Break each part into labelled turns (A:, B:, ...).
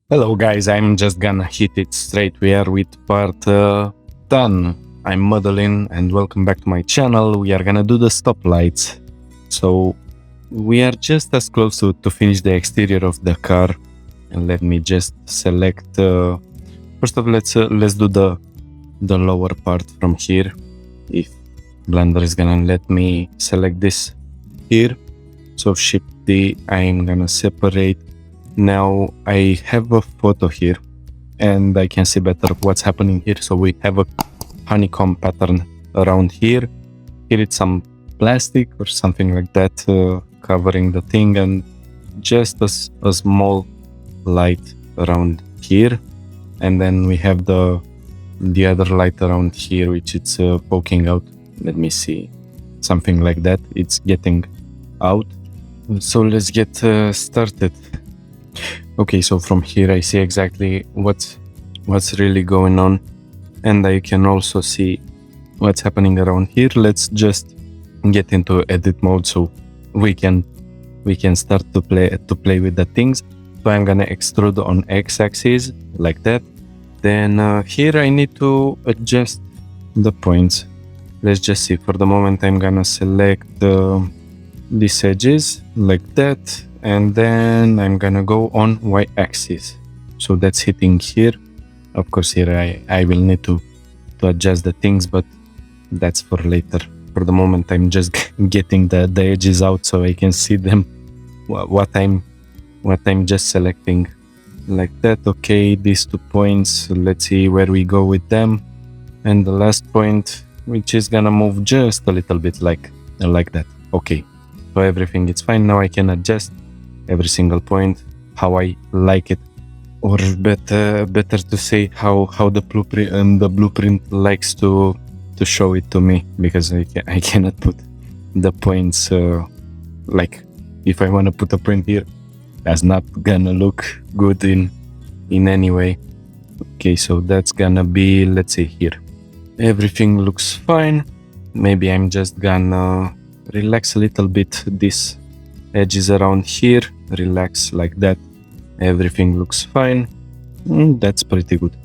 A: Hello guys, I'm just gonna hit it straight. We are with part 10. I'm Madeline and welcome back to my channel. We are gonna do the stoplights. So we are just as close to finish the exterior of the car. And let me just select, first of all, let's do the lower part from here. If Blender is gonna let me select this here. So Shift D, I'm gonna separate. Now I have a photo here and I can see better what's happening here. So we have a honeycomb pattern around here. Here it's some plastic or something like that covering the thing, and just a small light around here. And then we have the other light around here, which it's poking out. Let me see, something like that. It's getting out. So let's get started. Okay, so from here I see exactly what's really going on, and I can also see what's happening around here. Let's just get into edit mode so we can start to play with the things. So I'm gonna extrude on x-axis like that. Then here I need to adjust the points. Let's just see. For the moment I'm gonna select these edges like that. And then I'm gonna go on y-axis. So that's hitting here. Of course here I will need to adjust the things, but that's for later. For the moment I'm just getting the edges out so I can see them, what I'm just selecting like that. Okay, these 2 points, let's see where we go with them. And the last point, which is gonna move just a little bit like that. Okay, so everything is fine. Now I can adjust every single point how I like it, or better to say how the blueprint likes to show it to me, because I cannot put the points like if I want to put a point here, that's not gonna look good in any way. Okay, so that's gonna be, let's say here everything looks fine. Maybe I'm just gonna relax a little bit this edges around here, relax like that. Everything looks fine. That's pretty good.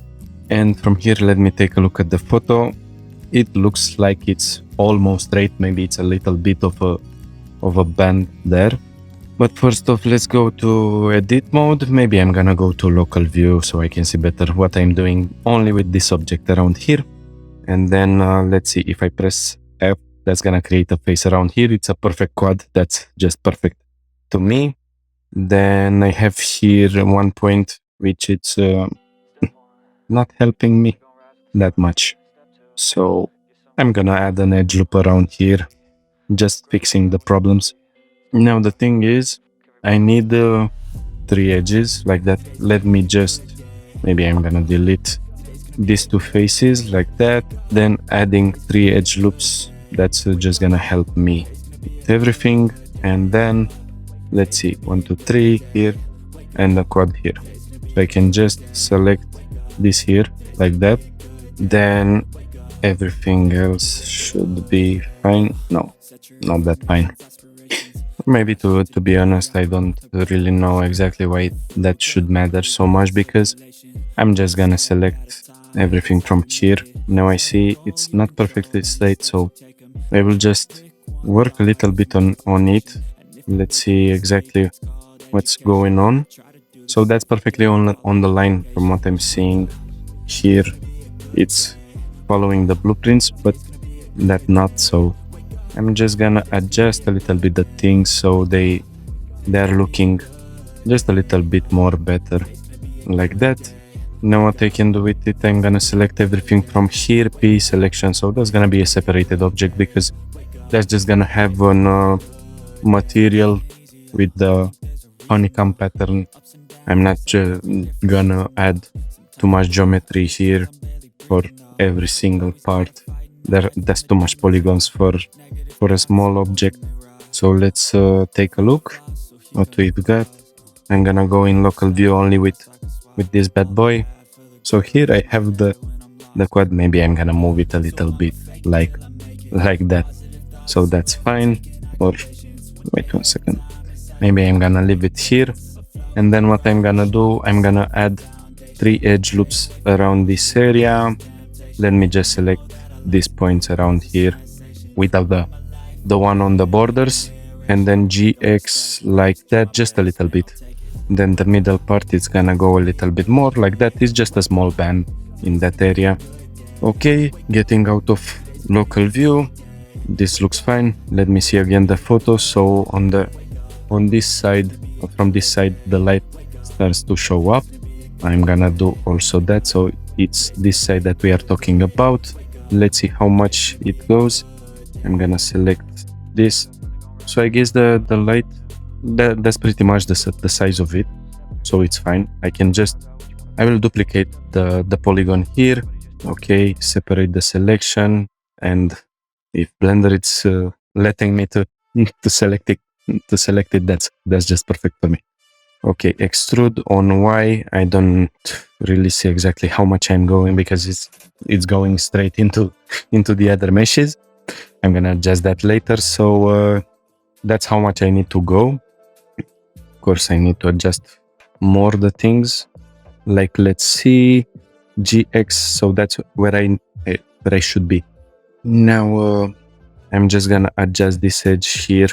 A: And from here, let me take a look at the photo. It looks like it's almost straight. Maybe it's a little bit of a bend there. But first off, let's go to edit mode. Maybe I'm gonna go to local view so I can see better what I'm doing only with this object around here. And then let's see, if I press F, that's gonna create a face around here. It's a perfect quad. That's just perfect to me. Then I have here 1 point which it's not helping me that much. So I'm gonna add an edge loop around here, just fixing the problems. Now the thing is, I need 3 edges like that. Let me just, maybe I'm gonna delete these 2 faces like that. Then adding 3 edge loops, that's just gonna help me with everything. And then let's see, 1, 2, 3 here and a quad here. So I can just select this here like that. Then everything else should be fine. No, not that fine. Maybe to be honest, I don't really know exactly why that should matter so much, because I'm just gonna select everything from here. Now I see it's not perfectly straight, so I will just work a little bit on it. Let's see exactly what's going on. So that's perfectly on the line from what I'm seeing here. It's following the blueprints, but that not. So I'm just gonna adjust a little bit the things so they're looking just a little bit more better like that. Now what I can do with it, I'm gonna select everything from here, P selection. So that's gonna be a separated object, because that's just gonna have an material with the honeycomb pattern. I'm not gonna add too much geometry here for every single part. That's too much polygons for a small object. So let's take a look what we've got. I'm gonna go in local view only with this bad boy. So here I have the quad. Maybe I'm gonna move it a little bit like that. So that's fine. Or wait 1 second. Maybe I'm gonna leave it here. And then what I'm gonna do, I'm gonna add 3 edge loops around this area. Let me just select these points around here without the one on the borders, and then GX like that, just a little bit. Then the middle part is gonna go a little bit more like that. It's just a small band in that area. Okay, getting out of local view. This looks fine. Let me see again the photo. So on this side, from this side, the light starts to show up. I'm gonna do also that. So it's this side that we are talking about. Let's see how much it goes. I'm gonna select this. So I guess the light, that's pretty much the size of it. So it's fine. I will duplicate the polygon here. Okay, separate the selection, and if Blender it's letting me to select it, that's just perfect for me. Okay, extrude on Y. I don't really see exactly how much I'm going because it's going straight into the other meshes. I'm gonna adjust that later. So that's how much I need to go. Of course, I need to adjust more the things. Like, let's see, GX. So that's where I should be. Now I'm just gonna adjust this edge here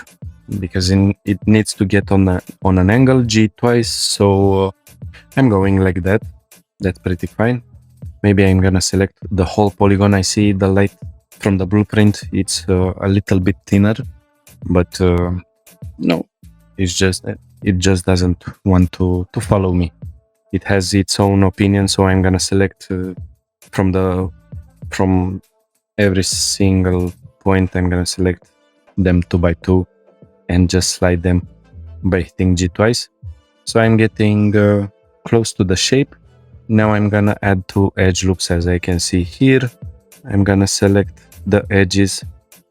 A: because it needs to get on an angle, G twice. So I'm going like that. That's pretty fine. Maybe I'm gonna select the whole polygon. I see the light from the blueprint. It's a little bit thinner, but no, it just doesn't want to follow me. It has its own opinion. So I'm gonna select from every single point. I'm gonna select them 2 by 2 and just slide them by hitting G twice. So I'm getting close to the shape. Now I'm gonna add 2 edge loops, as I can see here. I'm gonna select the edges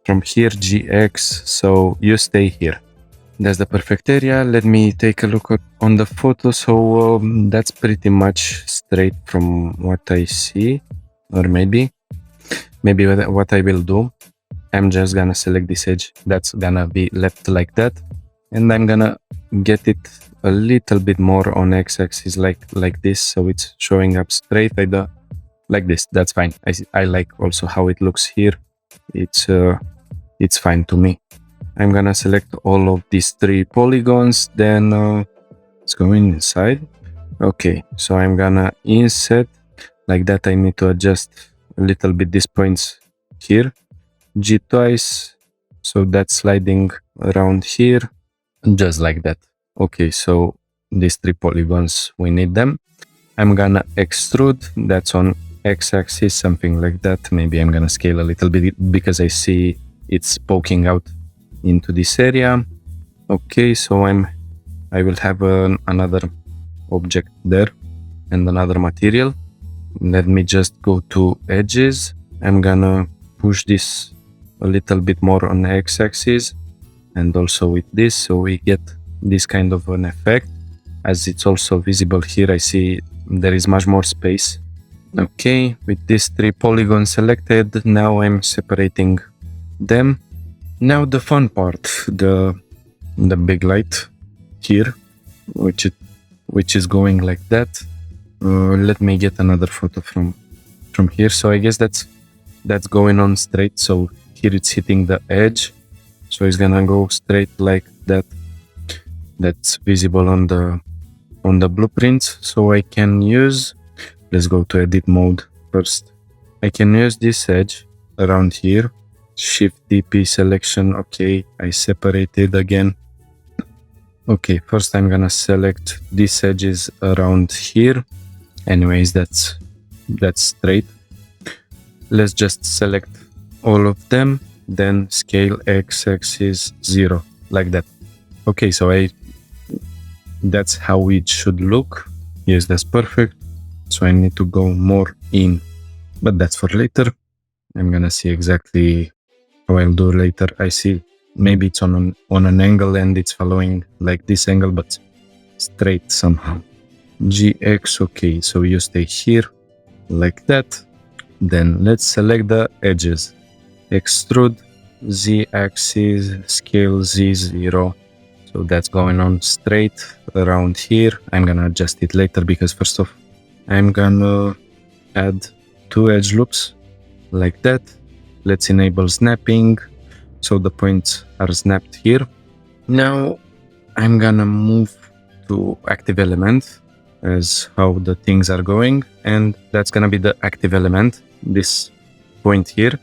A: from here, GX. So you stay here. That's the perfect area. Let me take a look on the photo. So that's pretty much straight from what I see, or maybe what I will do, I'm just gonna select this edge. That's gonna be left like that, and I'm gonna get it a little bit more on x-axis, like this, so it's showing up straight like this. That's fine. I like also how it looks here. It's fine to me. I'm gonna select all of these 3 polygons, then let's go inside. Okay, so I'm gonna inset like that. I need to adjust a little bit these points here, G twice, so that's sliding around here, just like that. Okay, so these 3 polygons, we need them. I'm gonna extrude, that's on x-axis, something like that. Maybe I'm gonna scale a little bit because I see it's poking out into this area. Okay, so I will have another object there and another material. Let me just go to edges. I'm gonna push this a little bit more on the x-axis and also with this, so we get this kind of an effect. As it's also visible here, I see there is much more space. Okay, with these 3 polygons selected, now I'm separating them. Now the fun part, the big light here, which is going like that. Let me get another photo from here. So I guess that's going on straight. So here it's hitting the edge, so it's gonna go straight like that. That's visible on the blueprints. So I can use, let's go to edit mode first. I can use this edge around here. Shift DP selection. Okay, I separated again. Okay, first I'm gonna select these edges around here. Anyways, that's straight. Let's just select all of them, then scale x-axis 0, like that. Okay, so that's how it should look. Yes, that's perfect. So I need to go more in, but that's for later. I'm gonna see exactly how I'll do later. I see maybe it's on an angle and it's following like this angle, but straight somehow. GX, okay, so you stay here like that. Then let's select the edges. Extrude, Z-axis, scale Z0. So that's going on straight around here. I'm gonna adjust it later because first off, I'm gonna add 2 edge loops like that. Let's enable snapping. So the points are snapped here. Now I'm gonna move to active element as how the things are going, and that's gonna be the active element, this point here.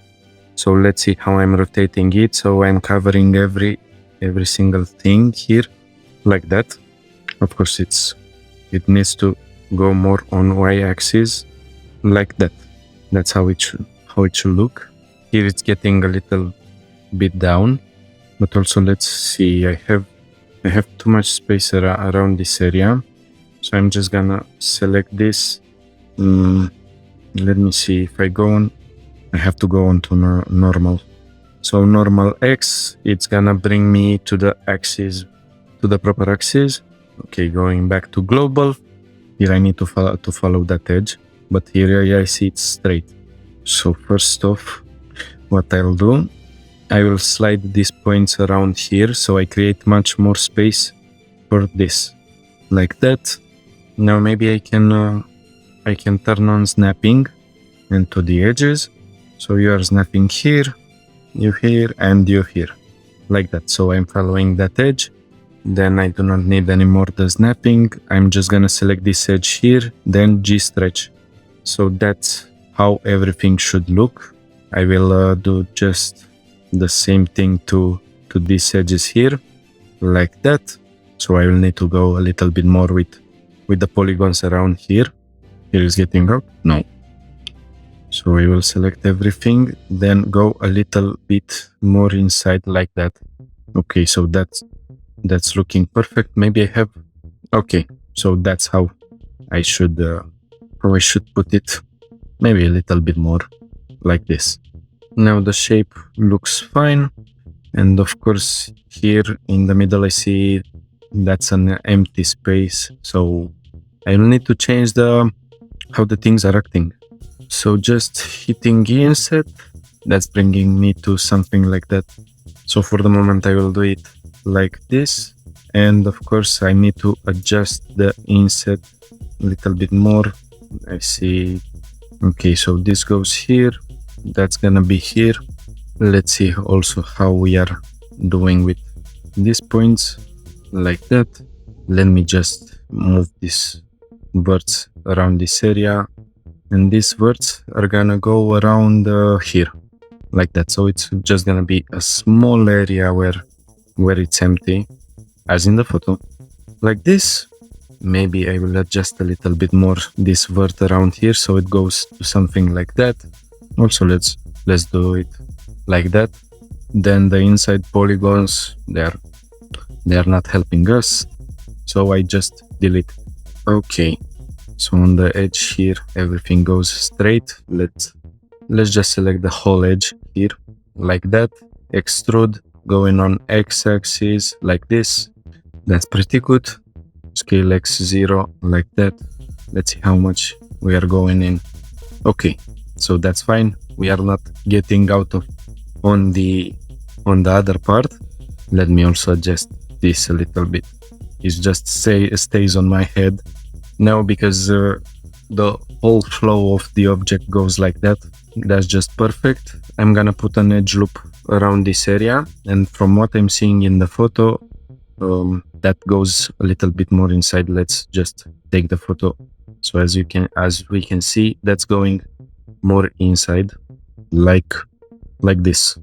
A: So let's see how I'm rotating it. So I'm covering every single thing here like that. Of course it needs to go more on y-axis like that. That's how it should look. Here it's getting a little bit down, but also let's see, I have too much space around this area. So I'm just gonna select this. Let me see, if I go on, I have to go on to normal. So normal X, it's gonna bring me to the axis, to the proper axis. Okay, going back to global. Here I need to follow that edge, but here I see it's straight. So first off, what I'll do, I will slide these points around here so I create much more space for this, like that. Now maybe I can turn on snapping into the edges. So you are snapping here, you here, and you here, like that. So I'm following that edge. Then I do not need any more the snapping. I'm just gonna select this edge here, then G stretch. So that's how everything should look. I will do just the same thing to these edges here, like that. So I will need to go a little bit more with the polygons around here. Here is getting out, no. So we will select everything, then go a little bit more inside like that. Okay, so that's looking perfect. Maybe I have, okay, so that's how I should put it. Maybe a little bit more like this. Now the shape looks fine. And of course here in the middle I see that's an empty space. So I will need to change how the things are acting. So just hitting inset, that's bringing me to something like that. So for the moment I will do it like this. And of course I need to adjust the inset a little bit more. I see. Okay, so this goes here. That's gonna be here. Let's see also how we are doing with these points like that. Let me just move these verts around this area, and these verts are gonna go around here like that. So it's just gonna be a small area where it's empty, as in the photo, like this. Maybe I will adjust a little bit more this vert around here so it goes to something like that. Also let's do it like that. Then the inside polygons, they are not helping us, so I just delete. Okay, so on the edge here everything goes straight. Let's just select the whole edge here like that. Extrude going on x-axis like this. That's pretty good. Scale x0 like that. Let's see how much we are going in. Okay, so that's fine. We are not getting out of on the other part. Let me also adjust this a little bit. It just stays on my head now because the whole flow of the object goes like that. That's just perfect. I'm gonna put an edge loop around this area, and from what I'm seeing in the photo, that goes a little bit more inside. Let's just take the photo. So as we can see, that's going more inside, like this.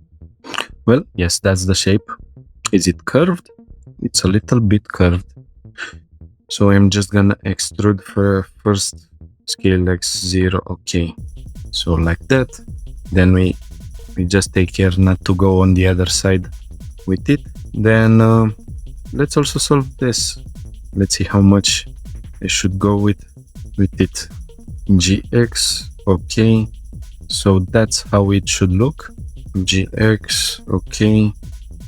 A: Well, yes, that's the shape. Is it curved? It's a little bit curved. So I'm just gonna extrude for first, scale x0. Okay, so like that. Then we just take care not to go on the other side with it. Then let's also solve this. Let's see how much I should go with it. GX, okay. So that's how it should look. GX, okay,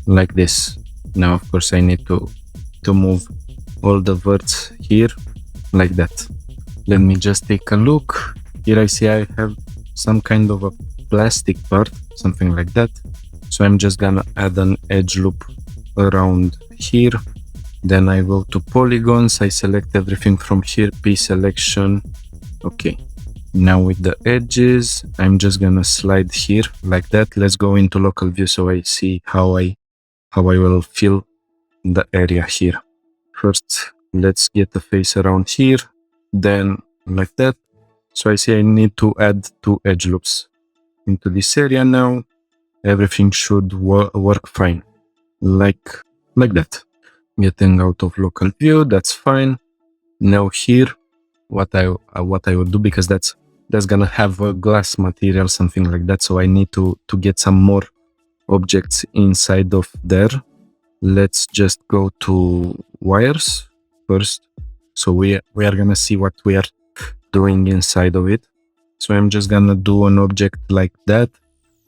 A: like this. Now of course I need to move all the verts here like that. Let me just take a look. Here I see I have some kind of a plastic part, something like that. So I'm just gonna add an edge loop around here Then I go to polygons, I select everything from here, P selection. Okay, now with the edges, I'm just gonna slide here like that. Let's go into local view so I see how I will fill the area here. First, let's get the face around here, then like that. So I see I need to add 2 edge loops into this area now. Everything should work fine, like that. Getting out of local view, that's fine. Now here, what I would do, because that's gonna have a glass material, something like that. So I need to get some more objects inside of there. Let's just go to wires first. So we are gonna see what we are doing inside of it. So I'm just gonna do an object like that,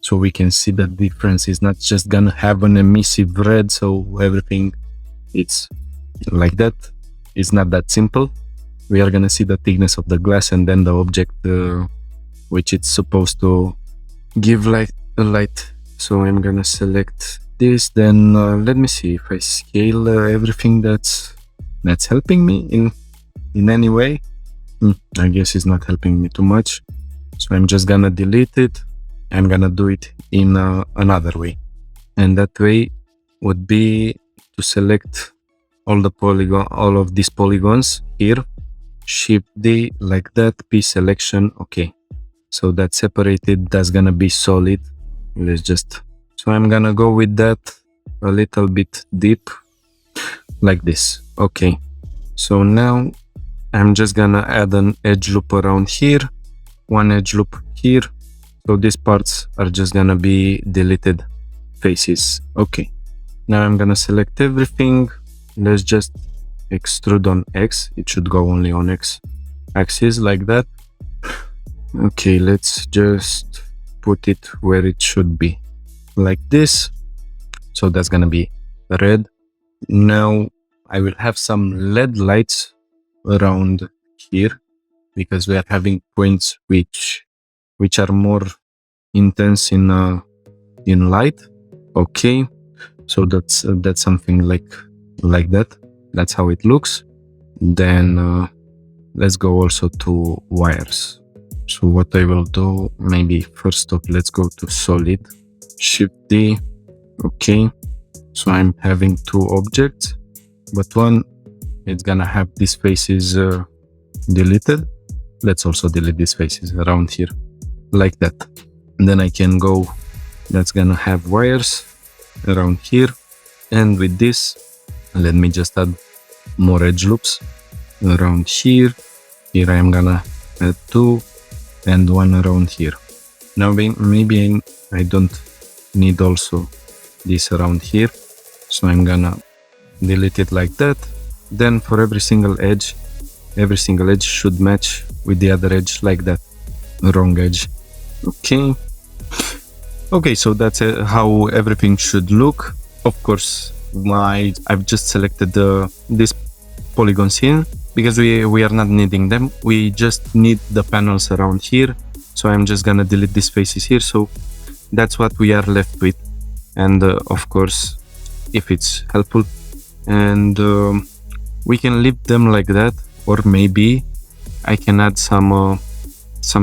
A: so we can see the difference. Is not just gonna have an emissive red, so everything it's like that. It's not that simple. We are gonna see the thickness of the glass and then the object which it's supposed to give light. So I'm gonna select this, then let me see if I scale everything that's helping me in any way. I guess it's not helping me too much, so I'm just gonna delete it. I'm gonna do it in another way, and that way would be to select all of these polygons here, Shift D like that, P selection. Okay, so that's separated, that's gonna be solid. So I'm gonna go with that a little bit deep like this. Okay, so now I'm just gonna add an edge loop around here, 1 edge loop here. So these parts are just gonna be deleted faces. Okay, now I'm gonna select everything. Let's just extrude on X. It should go only on X axis like that. Okay, let's just put it where it should be, like this. So that's gonna be red. Now I will have some LED lights around here, because we are having points which are more intense in light. Okay, so that's something like that. That's how it looks. Then let's go also to wires. So what I will do, maybe first off, let's go to solid, Shift D. Okay, so I'm having 2 objects, but one, it's gonna have these faces deleted. Let's also delete these faces around here like that. And then I can go, that's gonna have wires around here. And with this, let me just add more edge loops around here. Here I am gonna add 2 and 1 around here. Now maybe I don't need also this around here, so I'm gonna delete it like that. Then for every single edge should match with the other edge like that, wrong edge. Okay, so that's how everything should look. Of course, I've just selected these polygons here because we are not needing them. We just need the panels around here. So I'm just gonna delete these faces here. So that's what we are left with. And of course, if it's helpful, and we can leave them like that, or maybe I can add some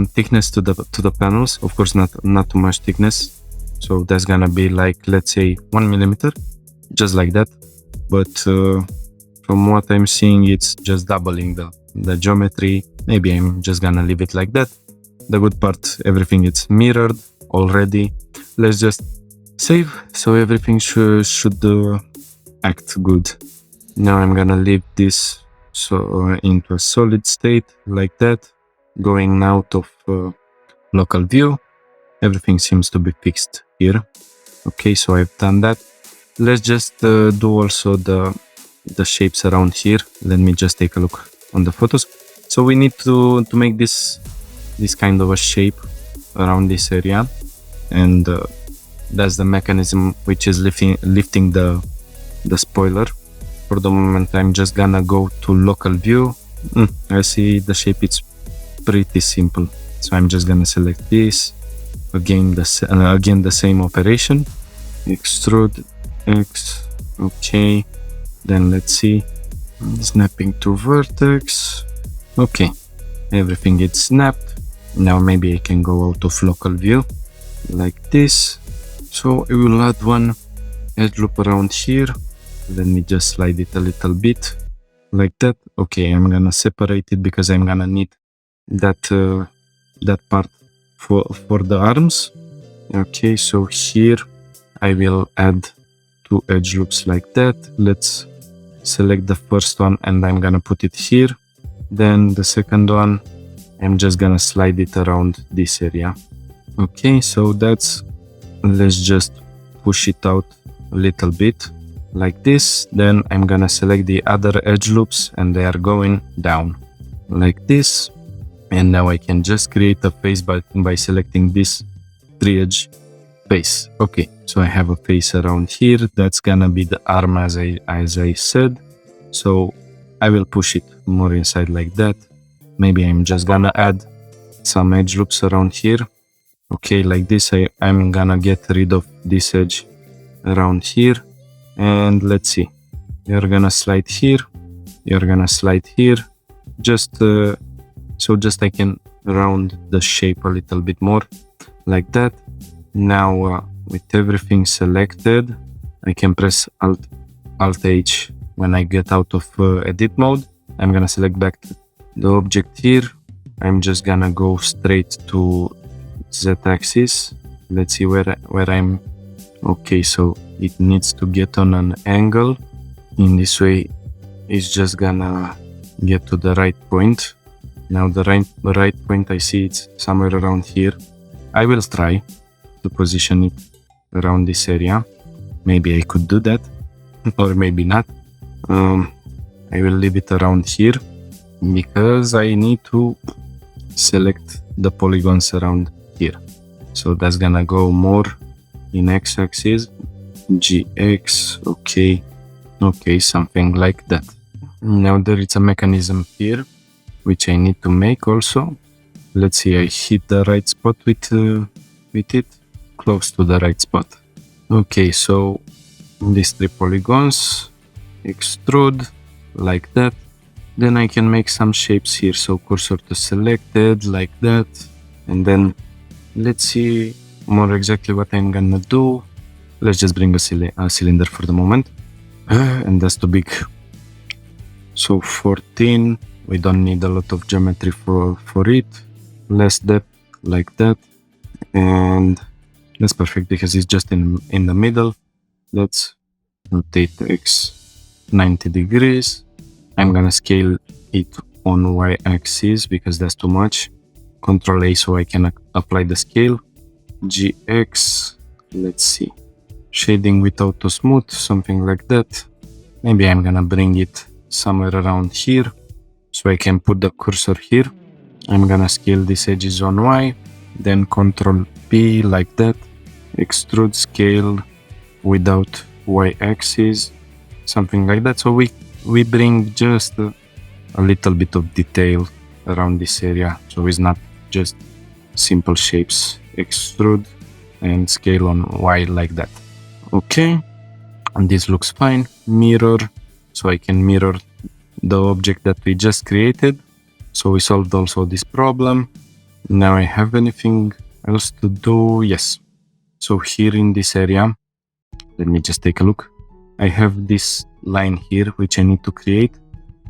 A: thickness to the panels. Of course, not too much thickness. So that's gonna be like, let's say 1 millimeter, just like that. But from what I'm seeing, it's just doubling the geometry. Maybe I'm just gonna leave it like that. The good part, everything is mirrored already. Let's just save, so everything should act good. Now I'm gonna leave this into a solid state like that. Going out of local view, everything seems to be fixed here. Okay, so I've done that. Let's just do also the shapes around here. Let me just take a look on the photos. So we need to make this kind of a shape around this area, and that's the mechanism which is lifting the spoiler. For the moment, I'm just gonna go to local view. I see the shape, it's pretty simple. So I'm just gonna select this. Again, the same operation. Extrude X. Okay. Then let's see, snapping to vertex. Okay, everything is snapped. Now maybe I can go out of local view like this. So I will add one edge loop around here. Let me just slide it a little bit like that. Okay, I'm gonna separate it because I'm gonna need that that part for the arms. Okay, so here I will add two edge loops like that. Let's select the first one and I'm gonna put it here. Then the second one, I'm just gonna slide it around this area. Okay, so let's just push it out a little bit like this. Then I'm gonna select the other edge loops and they are going down like this. And now I can just create a face by selecting this 3-edge face. Okay, so I have a face around here. That's gonna be the arm as I said. So I will push it more inside like that. Maybe I'm just gonna add some edge loops around here. Okay, like this, I'm gonna get rid of this edge around here. And let's see, you're gonna slide here, you're gonna slide here. Just I can round the shape a little bit more like that. Now with everything selected, I can press Alt H when I get out of edit mode. I'm gonna select back the object here. I'm just gonna go straight to Z-axis. Let's see where I'm. Okay, so it needs to get on an angle. In this way, it's just gonna get to the right point. Now the right point, I see it's somewhere around here. I will try to position it around this area. Maybe I could do that, or maybe not. I will leave it around here because I need to select the polygons around here. So that's gonna go more in x-axis, gx, okay, something like that. Now there is a mechanism here which I need to make also. Let's see, I hit the right spot with it, close to the right spot. Okay, so these 3 polygons, extrude like that. Then I can make some shapes here. So cursor to selected like that. And then let's see more exactly what I'm gonna do. Let's just bring a cylinder for the moment. And that's too big. So 14, we don't need a lot of geometry for it. Less depth like that. And that's perfect because it's just in the middle. Let's rotate X 90 degrees. I'm gonna scale it on Y-axis because that's too much. Control A so I can apply the scale. GX, let's see. Shading with auto smooth, something like that. Maybe I'm gonna bring it somewhere around here so I can put the cursor here. I'm gonna scale these edges on Y, then Control P like that. Extrude scale without Y-axis, something like that. So we bring just a little bit of detail around this area, so it's not just simple shapes. Extrude and scale on Y like that. Okay, and this looks fine. Mirror, so I can mirror the object that we just created. So we solved also this problem. Now I have anything else to do? Yes. So here in this area, let me just take a look. I have this line here which I need to create,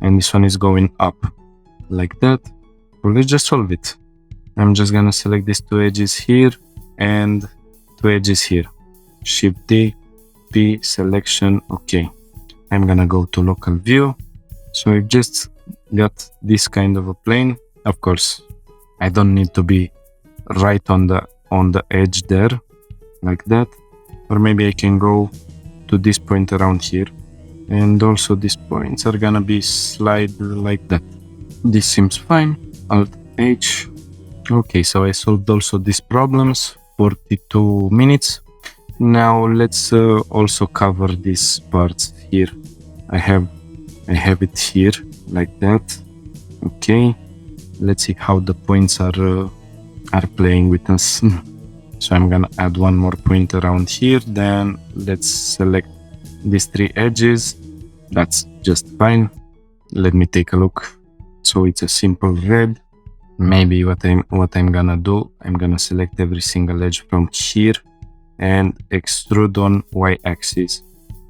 A: and this one is going up like that. So let's just solve it. I'm just gonna select these 2 edges here and 2 edges here. Shift D, P, selection, okay. I'm gonna go to local view. So I've just got this kind of a plane. Of course, I don't need to be right on the edge there, like that. Or maybe I can go to this point around here. And also these points are gonna be slide like that. This seems fine. Alt H. Okay, so I solved also these problems. 42 minutes. Now let's also cover these parts here. I have it here like that. Okay, let's see how the points are playing with us. So I'm gonna add one more point around here. Then let's select these 3 edges. That's just fine. Let me take a look. So it's a simple red. Maybe what I'm gonna do, I'm gonna select every single edge from here and extrude on y-axis,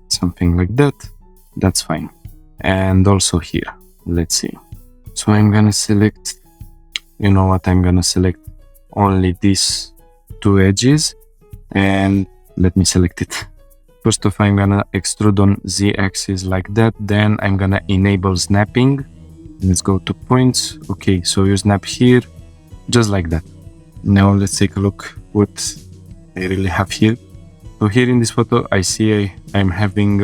A: something like that. That's fine. And also here, let's see. So I'm gonna select, you know what, I'm gonna select only these two edges, and let me select it. First off, I'm gonna extrude on z-axis like that, then I'm gonna enable snapping. Let's go to points. Okay, so you snap here, just like that. Now let's take a look what I really have here. So here in this photo, I see I'm having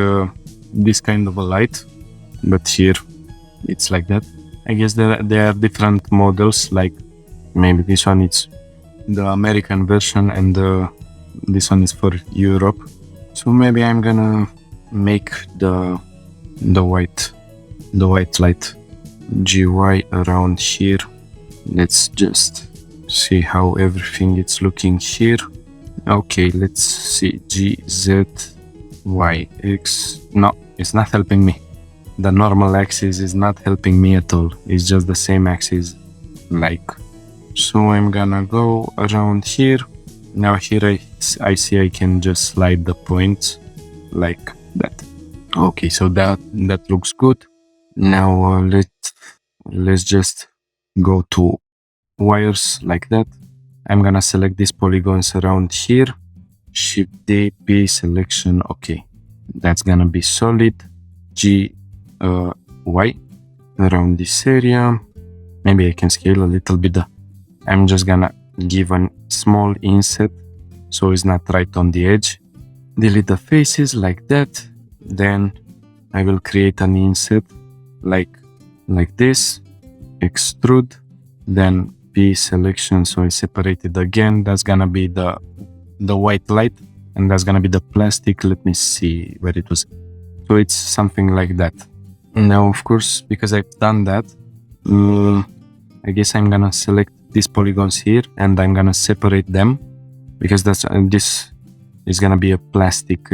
A: this kind of a light, but here it's like that. I guess there are different models, like maybe this one is the American version and this one is for Europe. So maybe I'm gonna make the white light GY around here. Let's just see how everything is looking here. Okay, let's see. GZYX. No, it's not helping me. The normal axis is not helping me at all. It's just the same axis, like. So I'm gonna go around here. Now here I see I can just slide the points like that. Okay, so that looks good. Now let's just go to wires like that. I'm gonna select these polygons around here. Shift D, P, selection. Okay, that's gonna be solid. G, Y around this area. Maybe I can scale a little bit. I'm just gonna give a small inset so it's not right on the edge. Delete the faces like that. Then I will create an inset like this. Extrude. Then P selection, so I separate it again. That's gonna be the white light, and that's gonna be the plastic. Let me see where it was. So it's something like that. Now, of course, because I've done that, I guess I'm gonna select these polygons here and I'm gonna separate them, because this is gonna be a plastic.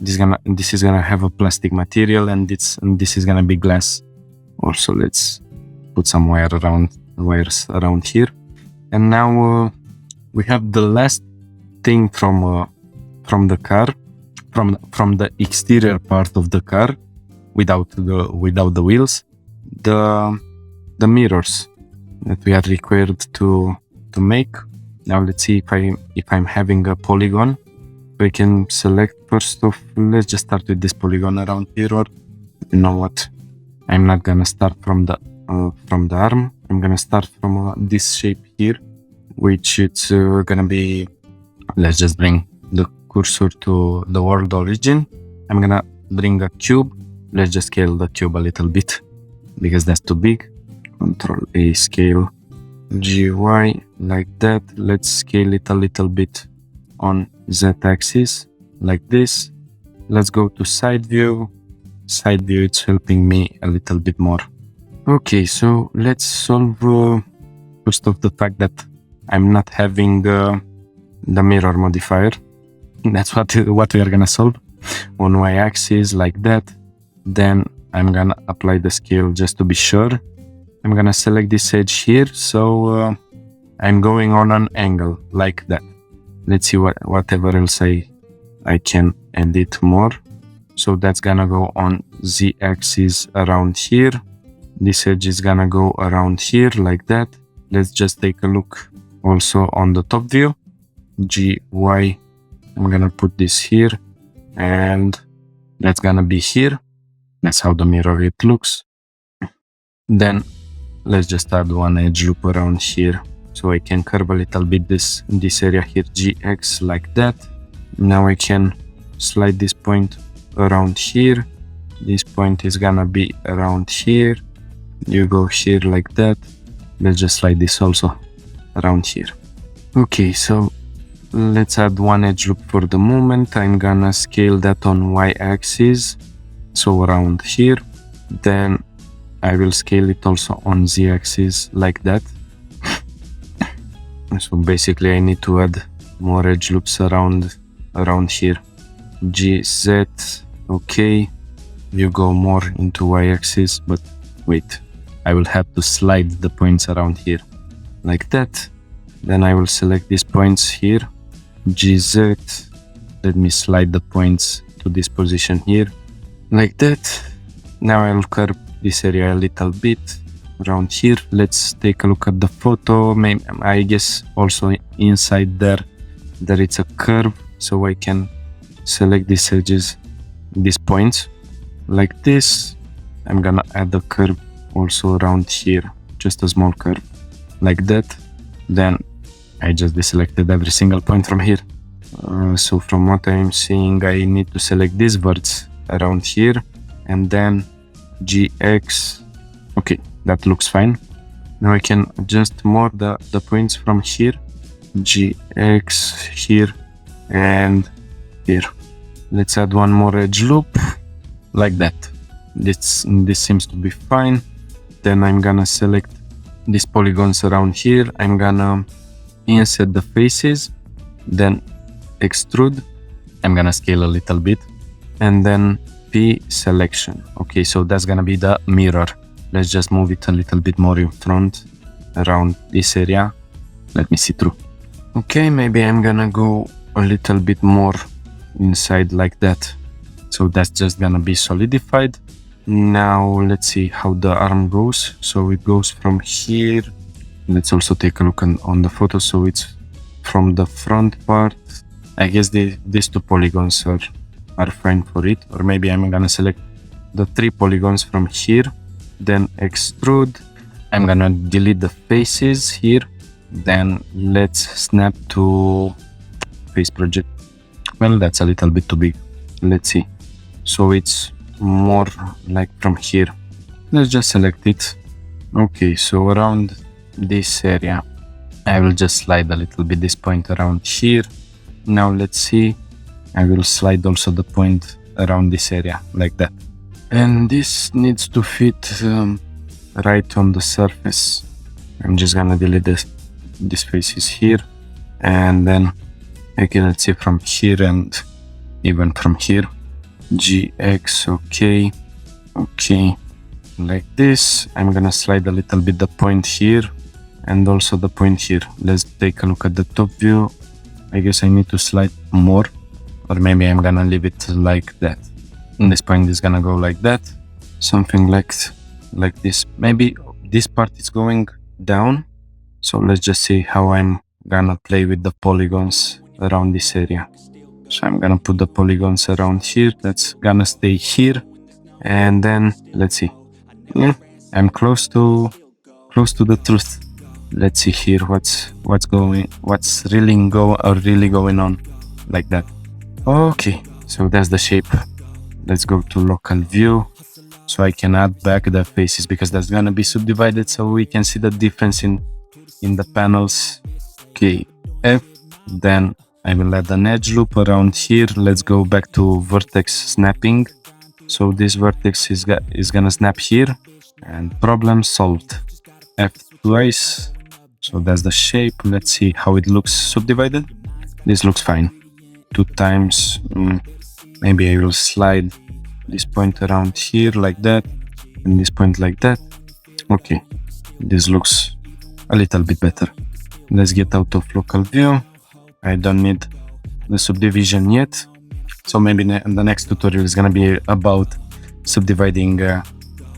A: This is gonna have a plastic material, and this is gonna be glass. Also, let's put some wires around here. And now we have the last thing from the car, from the exterior part of the car, without the wheels, the mirrors that we are required to make. Now let's see if I'm having a polygon. We can select first off. Let's just start with this polygon around here, or you know what? I'm not gonna start from the arm. I'm gonna start from this shape here, which it's gonna be. Let's just bring the cursor to the world origin. I'm gonna bring a cube. Let's just scale the cube a little bit because that's too big. Control A, scale GY like that. Let's scale it a little bit on Z-axis like this. Let's go to side view. Side view, it's helping me a little bit more. Okay, so let's solve first of the fact that I'm not having the mirror modifier. That's what we are gonna solve on y-axis like that. Then I'm gonna apply the scale just to be sure. I'm gonna select this edge here, so I'm going on an angle like that. Let's see whatever else I can edit more. So that's gonna go on z-axis around here. This edge is gonna go around here like that. Let's just take a look also on the top view. GY, I'm gonna put this here, and that's gonna be here. That's how the mirror it looks. Then let's just add one edge loop around here, so I can curve a little bit this area here, GX like that. Now I can slide this point around here. This point is gonna be around here. You go here like that. Let's just slide this also around here. Okay, so let's add one edge loop for the moment. I'm gonna scale that on y-axis, so around here. Then I will scale it also on z-axis like that. So basically I need to add more edge loops around here. GZ, okay. you go more into y-axis, but wait, I will have to slide the points around here like that. Then I will select these points here, GZ. Let me slide the points to this position here like that. Now I will curve this area a little bit around here. Let's take a look at the photo. Maybe, I guess also inside there it's a curve, so I can select these edges, these points like this. I'm gonna add a curve also around here, just a small curve like that. Then I just deselected every single point from here. So from what I'm seeing, I need to select these verts around here and then GX. Okay, that looks fine. Now I can adjust more the points from here, GX here and here. Let's add one more edge loop like that. This seems to be fine. Then I'm gonna select these polygons around here. I'm gonna insert the faces, then extrude. I'm gonna scale a little bit and then P selection. Okay, so that's gonna be the mirror. Let's just move it a little bit more in front around this area. Let me see through. Okay, maybe I'm gonna go a little bit more inside like that. So that's just gonna be solidified. Now let's see how the arm goes. So it goes from here. Let's also take a look on the photo. So it's from the front part. I guess these two polygons are fine for it. Or maybe I'm gonna select the 3 polygons from here, then extrude. I'm gonna delete the faces here. Then let's snap to face project. Well, that's a little bit too big. Let's see. So it's more like from here. Let's just select it. Okay, so around this area, I will just slide a little bit this point around here. Now let's see. I will slide also the point around this area like that. And this needs to fit right on the surface. I'm just gonna delete these faces here. And then again, let's see from here and even from here. GX, okay, like this. I'm gonna slide a little bit the point here and also the point here. Let's take a look at the top view. I guess I need to slide more, or maybe I'm gonna leave it like that. And this point is gonna go like that, something like this. Maybe this part is going down. So let's just see how I'm gonna play with the polygons around this area. So I'm gonna put the polygons around here. That's gonna stay here. And then let's see. I'm close to the truth. Let's see here what's really going on like that. Okay, so that's the shape. Let's go to local view so I can add back the faces, because that's gonna be subdivided so we can see the difference in the panels. Okay, F, then I will add an edge loop around here. Let's go back to vertex snapping. So this vertex is gonna snap here, and problem solved. F twice. So that's the shape. Let's see how it looks subdivided. This looks fine. 2 times. Maybe I will slide this point around here like that, and this point like that. Okay, this looks a little bit better. Let's get out of local view. I don't need the subdivision yet. So maybe the next tutorial is gonna be about subdividing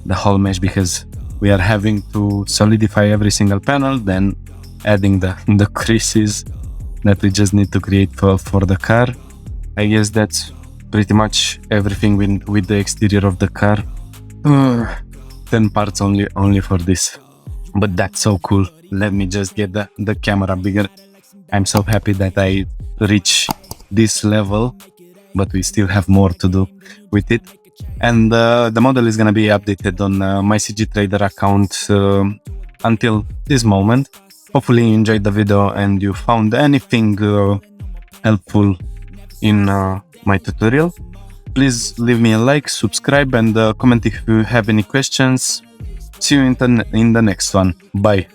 A: the whole mesh, because we are having to solidify every single panel, then adding the creases that we just need to create for the car. I guess that's pretty much everything with the exterior of the car. 10 parts only for this, but that's so cool. Let me just get the camera bigger. I'm so happy that I reach this level, but we still have more to do with it. And the model is gonna be updated on my CG Trader account until this moment. Hopefully you enjoyed the video and you found anything helpful in my tutorial. Please leave me a like, subscribe, and comment if you have any questions. See you in the next one. Bye.